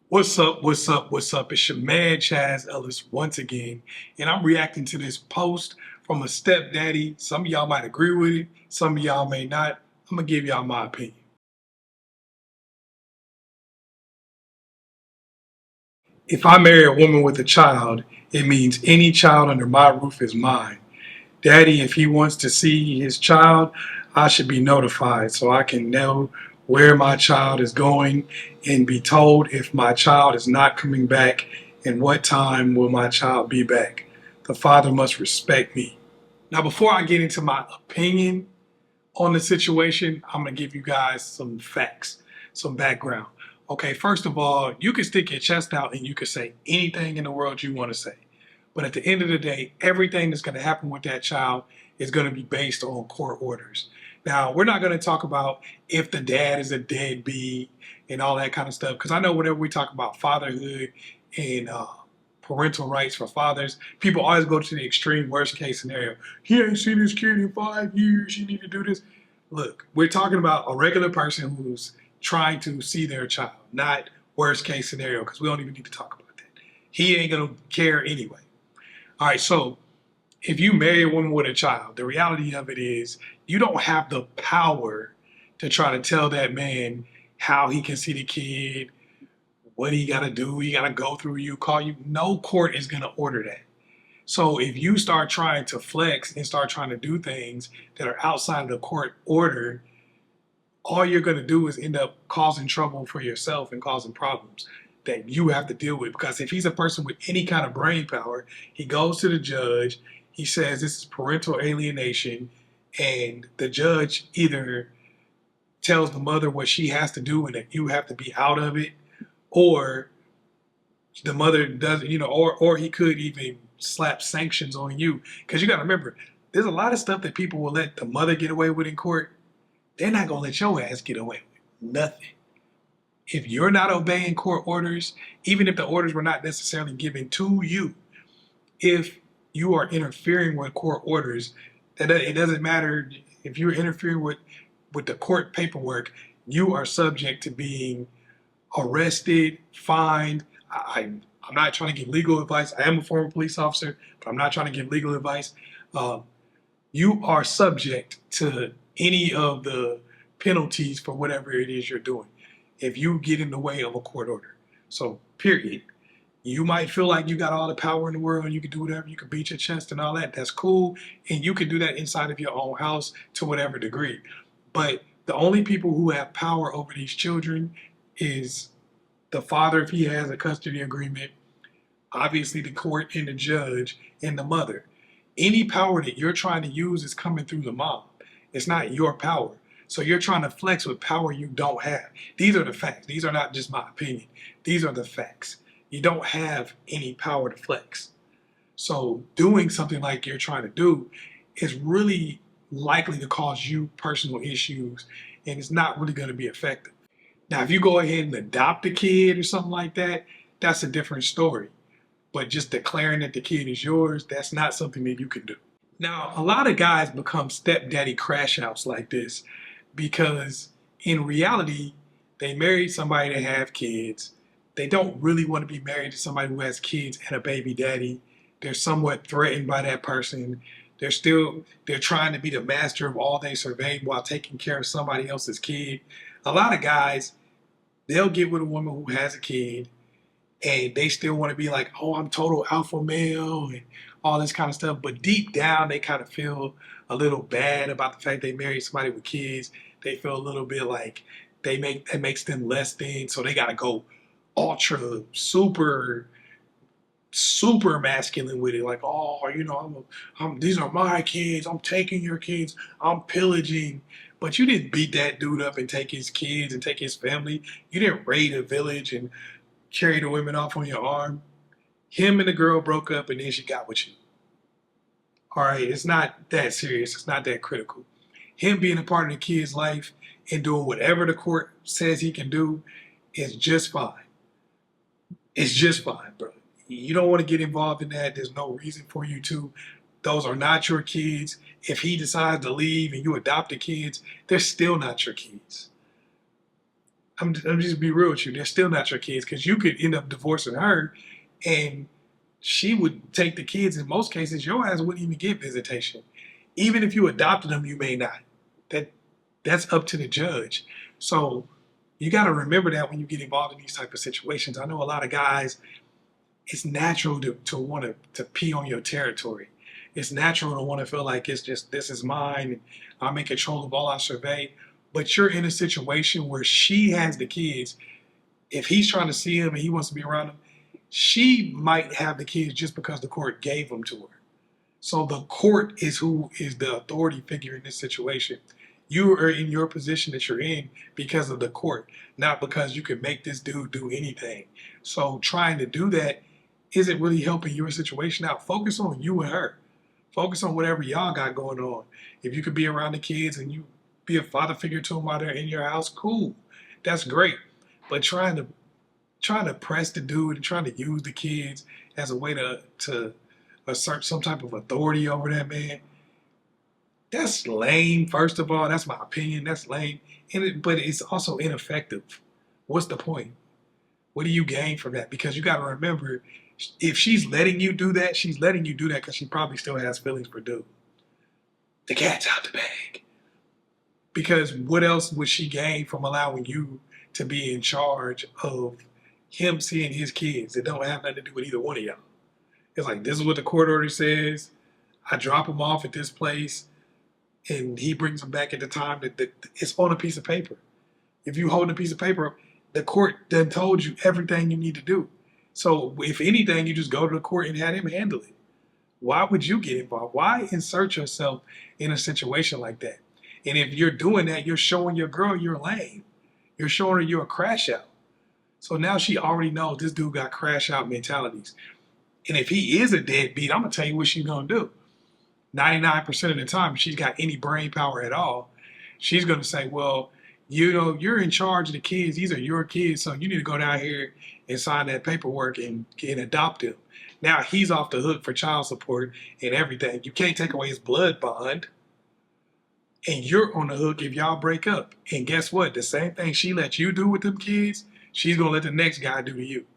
What's up? What's up? What's up? It's your man Chazz Ellis once again, and I'm reacting to this post from a stepdaddy. Some of y'all might agree with it, some of y'all may not. I'm gonna give y'all my opinion. If I marry a woman with a child, it means any child under my roof is mine. Daddy, if he wants to see his child, I should be notified so I can know where my child is going and be told if my child is not coming back and what time will my child be back. The father must respect me. Now, before I get into my opinion on the situation, I'm going to give you guys some facts, some background. Okay, first of all, you can stick your chest out and you can say anything in the world you want to say. But at the end of the day, everything that's going to happen with that child is going to be based on court orders. Now, we're not going to talk about if the dad is a deadbeat and all that kind of stuff, because I know whenever we talk about fatherhood and parental rights for fathers, people always go to the extreme worst case scenario. He ain't seen his kid in 5 years. You need to do this. Look, we're talking about a regular person who's trying to see their child, not worst case scenario, because we don't even need to talk about that. He ain't going to care anyway. All right, so if you marry a woman with a child, the reality of it is you don't have the power to try to tell that man how he can see the kid, what he got to do. He got to go through you, call you. No court is going to order that. So if you start trying to flex and start trying to do things that are outside of the court order, all you're going to do is end up causing trouble for yourself and causing problems that you have to deal with. Because if he's a person with any kind of brain power, he goes to the judge, he says this is parental alienation, and the judge either tells the mother what she has to do and that you have to be out of it, or the mother doesn't, or he could even slap sanctions on you. Because you got to remember, there's a lot of stuff that people will let the mother get away with in court. They're not going to let your ass get away with nothing. If you're not obeying court orders, even if the orders were not necessarily given to you, if you are interfering with court orders, it doesn't matter if you're interfering with the court paperwork, you are subject to being arrested, fined. I'm not trying to give legal advice. I am a former police officer, but I'm not trying to give legal advice. Uh, you are subject to any of the penalties for whatever it is you're doing if you get in the way of a court order. So, period. You might feel like you got all the power in the world and you can do whatever, you can beat your chest and all that. That's cool. And you can do that inside of your own house to whatever degree. But the only people who have power over these children is the father if he has a custody agreement, obviously the court and the judge and the mother. Any power that you're trying to use is coming through the mom. It's not your power. So you're trying to flex with power you don't have. These are the facts. These are not just my opinion. These are the facts. You don't have any power to flex. So doing something like you're trying to do is really likely to cause you personal issues and it's not really going to be effective. Now, if you go ahead and adopt a kid or something like that, that's a different story. But just declaring that the kid is yours, that's not something that you can do. Now, a lot of guys become stepdaddy crash outs like this because in reality, they married somebody to have kids. They don't really want to be married to somebody who has kids and a baby daddy. They're somewhat threatened by that person. They're trying to be the master of all they survey while taking care of somebody else's kid. A lot of guys, they'll get with a woman who has a kid and they still want to be like, oh, I'm total alpha male and all this kind of stuff. But deep down, they kind of feel a little bad about the fact they married somebody with kids. They feel a little bit like it makes them less than, so they got to go ultra super masculine with it. Like, oh, these are my kids. I'm taking your kids. I'm pillaging. But you didn't beat that dude up and take his kids and take his family. You didn't raid a village and carry the women off on your arm. Him and the girl broke up and then she got with you. All right, it's not that serious. It's not that critical. Him being a part of the kid's life and doing whatever the court says he can do is just fine. It's just fine, bro. You don't want to get involved in that. There's no reason for you to. Those are not your kids. If he decides to leave and you adopt the kids, they're still not your kids. I'm just be real with you. They're still not your kids because you could end up divorcing her, and she would take the kids. In most cases, your ass wouldn't even get visitation. Even if you adopted them, you may not. That that's up to the judge. So you got to remember that when you get involved in these type of situations. I know a lot of guys. It's natural to want to pee on your territory. It's natural to want to feel like it's just this is mine and I'm in control of all I survey. But you're in a situation where she has the kids. If he's trying to see him and he wants to be around them, she might have the kids just because the court gave them to her. So the court is who is the authority figure in this situation. You are in your position that you're in because of the court, not because you can make this dude do anything. So trying to do that isn't really helping your situation out. Focus on you and her. Focus on whatever y'all got going on. If you could be around the kids and you be a father figure to them while they're in your house, cool. That's great. But trying to press the dude and trying to use the kids as a way to assert some type of authority over that man, that's lame. First of all, that's my opinion. That's lame, but it's also ineffective. What's the point? What do you gain from that? Because you got to remember, if she's letting you do that, she's letting you do that because she probably still has feelings for dude. The cat's out the bag. Because what else would she gain from allowing you to be in charge of him seeing his kids? It don't have nothing to do with either one of y'all. It's like, this is what the court order says. I drop him off at this place, and he brings them back at the time that it's on a piece of paper. If you hold a piece of paper up, the court done told you everything you need to do. So if anything, you just go to the court and have him handle it. Why would you get involved? Why insert yourself in a situation like that? And if you're doing that, you're showing your girl you're lame. You're showing her you're a crash out. So now she already knows this dude got crash out mentalities. And if he is a deadbeat, I'm going to tell you what she's going to do. 99% of the time, if she's got any brain power at all, she's going to say, well, you know, you're in charge of the kids. These are your kids, so you need to go down here and sign that paperwork and adopt him. Now he's off the hook for child support and everything. You can't take away his blood bond. And you're on the hook if y'all break up. And guess what? The same thing she let you do with them kids, she's going to let the next guy do to you.